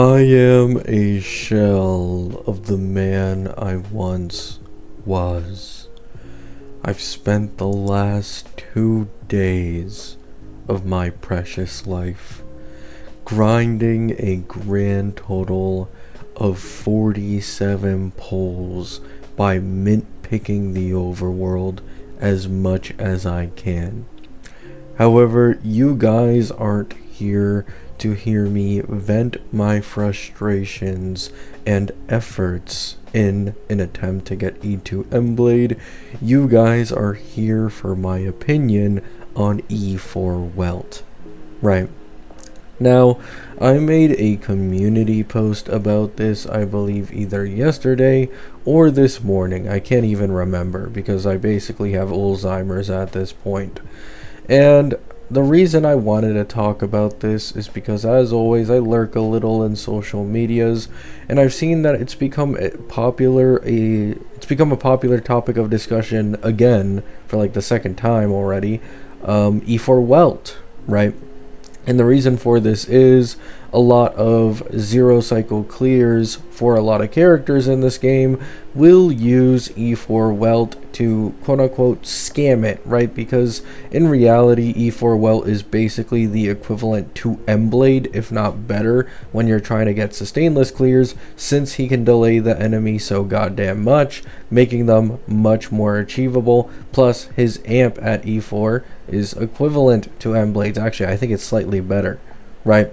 I am a shell of the man I once was. I've spent the last 2 days of my precious life grinding a grand total of 47 polls by mint picking the overworld as much as I can. However, you guys aren't here to hear me vent my frustrations and efforts in an attempt to get E2 Emblade. You guys are here for my opinion on E4 Welt. Right. Now, I made a community post about this, I believe either yesterday or this morning. I can't even remember because I basically have Alzheimer's at this point. And the reason I wanted to talk about this is because, as always, I lurk a little in social medias, and I've seen that it's become a popular topic of discussion again for like the second time already. E4 Welt, right? And the reason for this is a lot of zero cycle clears for a lot of characters in this game will use E4 Welt to quote unquote scam it, right? Because in reality, E4 Welt is basically the equivalent to Emblade, if not better, when you're trying to get sustainless clears, since he can delay the enemy so goddamn much, making them much more achievable. Plus, his amp at E4 is equivalent to Emblade's. Actually, I think it's slightly better, right?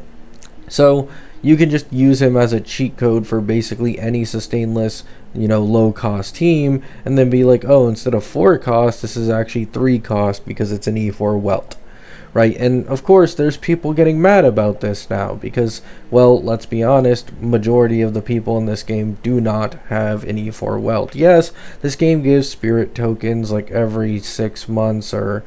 So you can just use him as a cheat code for basically any sustainless, low cost team, and then be like, oh, instead of 4 cost, this is actually 3 cost because it's an E4 Welt, right? And of course, there's people getting mad about this now because, well, let's be honest, majority of the people in this game do not have an E4 Welt. Yes, this game gives spirit tokens like every 6 months or,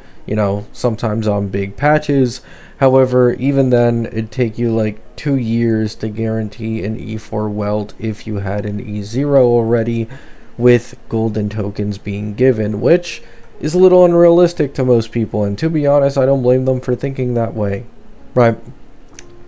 sometimes on big patches. However, even then, it'd take you like 2 years to guarantee an E4 Welt if you had an E0 already, with golden tokens being given, which is a little unrealistic to most people, and to be honest, I don't blame them for thinking that way. Right.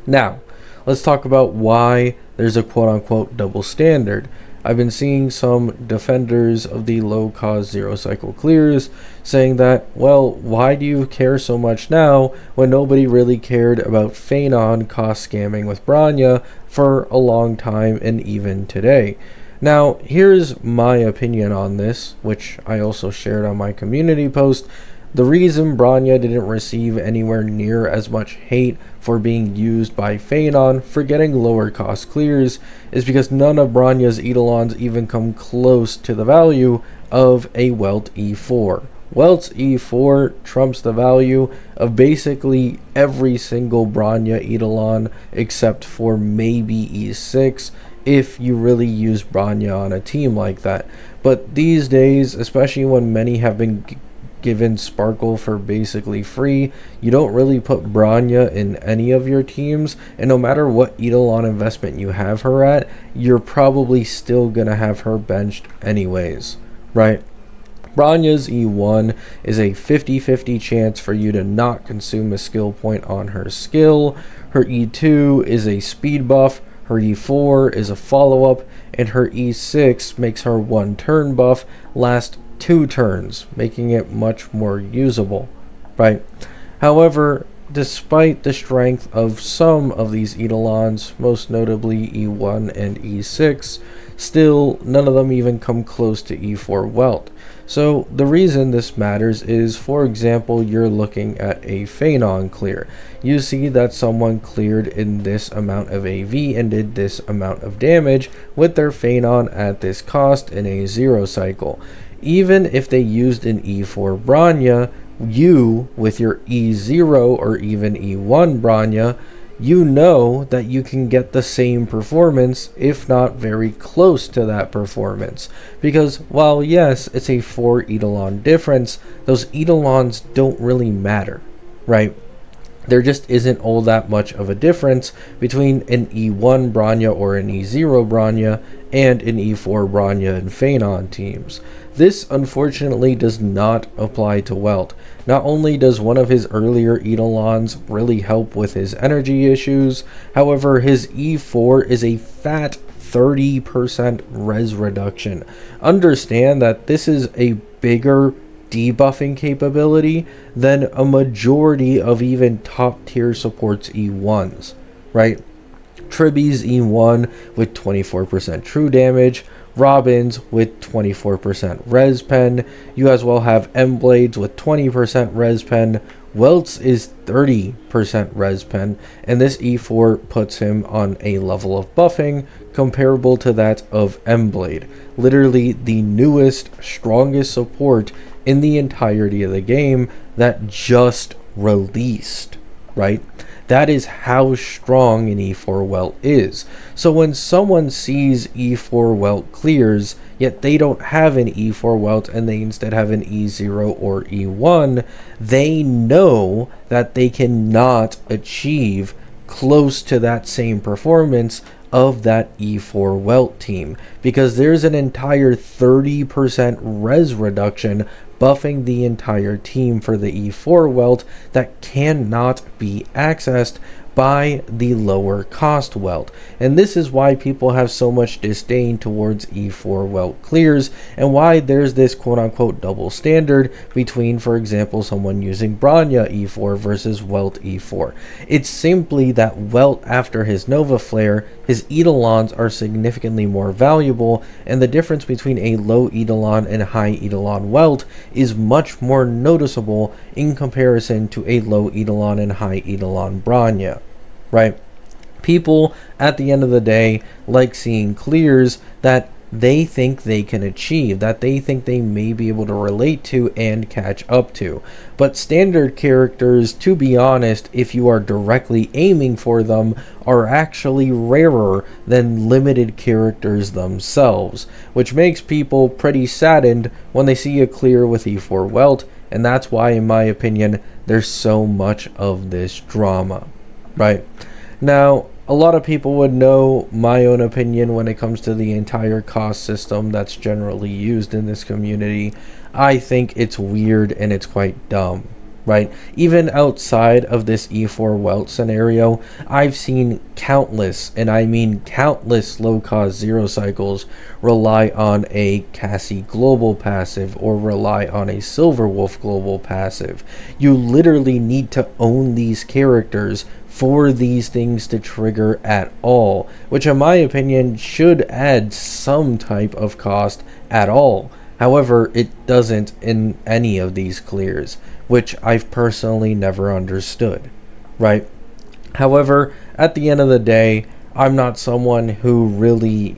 Now, let's talk about why there's a quote-unquote double standard. I've been seeing some defenders of the low-cost zero-cycle clears saying that, well, why do you care so much now when nobody really cared about Phanon cost scamming with Bronya for a long time and even today? Now, here's my opinion on this, which I also shared on my community post. The reason Bronya didn't receive anywhere near as much hate for being used by Phanon for getting lower cost clears is because none of Bronya's Eidolons even come close to the value of a Welt E4. Welt's E4 trumps the value of basically every single Bronya Eidolon except for maybe E6 if you really use Bronya on a team like that. But these days, especially when many have been given Sparkle for basically free, you don't really put Bronya in any of your teams, and no matter what Eidolon investment you have her at, you're probably still gonna have her benched anyways, right? Bronya's E1 is a 50-50 chance for you to not consume a skill point on her skill. Her E2 is a speed buff, her E4 is a follow-up, and her E6 makes her 1 turn buff last 2 turns, making it much more usable, right? However, despite the strength of some of these Eidolons, most notably E1 and E6, still none of them even come close to E4 Welt. So the reason this matters is, for example, you're looking at a Phanon clear. You see that someone cleared in this amount of AV and did this amount of damage with their Phanon at this cost in a zero cycle. Even if they used an E4 Bronya, you, with your E0 or even E1 Bronya, you know that you can get the same performance, if not very close to that performance. Because while yes, it's a 4 Eidolon difference, those Eidolons don't really matter, right? There just isn't all that much of a difference between an E1 Bronya or an E0 Bronya and an E4 Bronya and Phanon teams. This unfortunately does not apply to Welt. Not only does one of his earlier Eidolons really help with his energy issues, however, his E4 is a fat 30% res reduction. Understand that this is a bigger debuffing capability than a majority of even top tier supports E1s, right? Tribby's E1 with 24% true damage, Robin's with 24% res pen. You as well have M-Blades with 20% res pen. Welt's is 30% res pen, and this E4 puts him on a level of buffing comparable to that of M-Blade. Literally the newest, strongest support in the entirety of the game that just released, right? That is how strong an E4 Welt is. So when someone sees E4 Welt clears, yet they don't have an E4 Welt and they instead have an E0 or E1, they know that they cannot achieve close to that same performance of that E4 Welt team, because there's an entire 30% res reduction buffing the entire team for the E4 Welt that cannot be accessed by the lower cost Welt. And this is why people have so much disdain towards E4 Welt clears, and why there's this quote-unquote double standard between, for example, someone using Bronya E4 versus Welt E4. It's simply that Welt, after his Nova Flare, his Eidolons are significantly more valuable, and the difference between a low Eidolon and high Eidolon Welt is much more noticeable in comparison to a low Eidolon and high Eidolon Bronya, right? People, at the end of the day, like seeing clears that they think they can achieve, that they think they may be able to relate to and catch up to. But standard characters, to be honest, if you are directly aiming for them, are actually rarer than limited characters themselves, which makes people pretty saddened when they see a clear with E4 Welt, and that's why, in my opinion, there's so much of this drama, right? Now, a lot of people would know my own opinion when it comes to the entire cost system that's generally used in this community. I think it's weird and it's quite dumb, right? Even outside of this E4 Welt scenario, I've seen countless, and I mean countless, low-cost zero cycles rely on a Cassie global passive or rely on a Silverwolf global passive. You literally need to own these characters for these things to trigger at all, which in my opinion should add some type of cost at all. However, it doesn't in any of these clears, which I've personally never understood, right? However, at the end of the day, I'm not someone who really,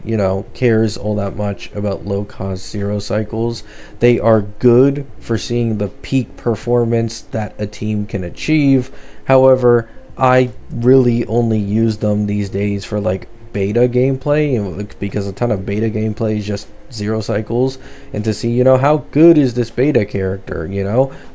cares all that much about low-cost zero cycles. They are good for seeing the peak performance that a team can achieve. However, I really only use them these days for like beta gameplay, because a ton of beta gameplay is just zero cycles, and to see how good is this beta character,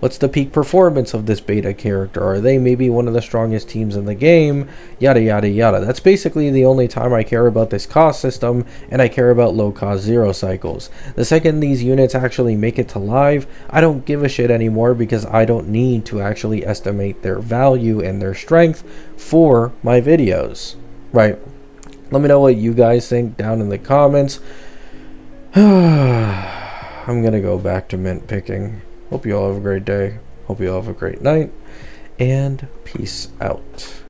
what's the peak performance of this beta character, are they maybe one of the strongest teams in the game, yada yada yada. That's basically the only time I care about this cost system, and I care about low cost zero cycles. The second these units actually make it to live, I don't give a shit anymore, because I don't need to actually estimate their value and their strength for my videos, right? Let me know what you guys think down in the comments. I'm gonna go back to mint picking. Hope you all have a great day. Hope you all have a great night. And peace out.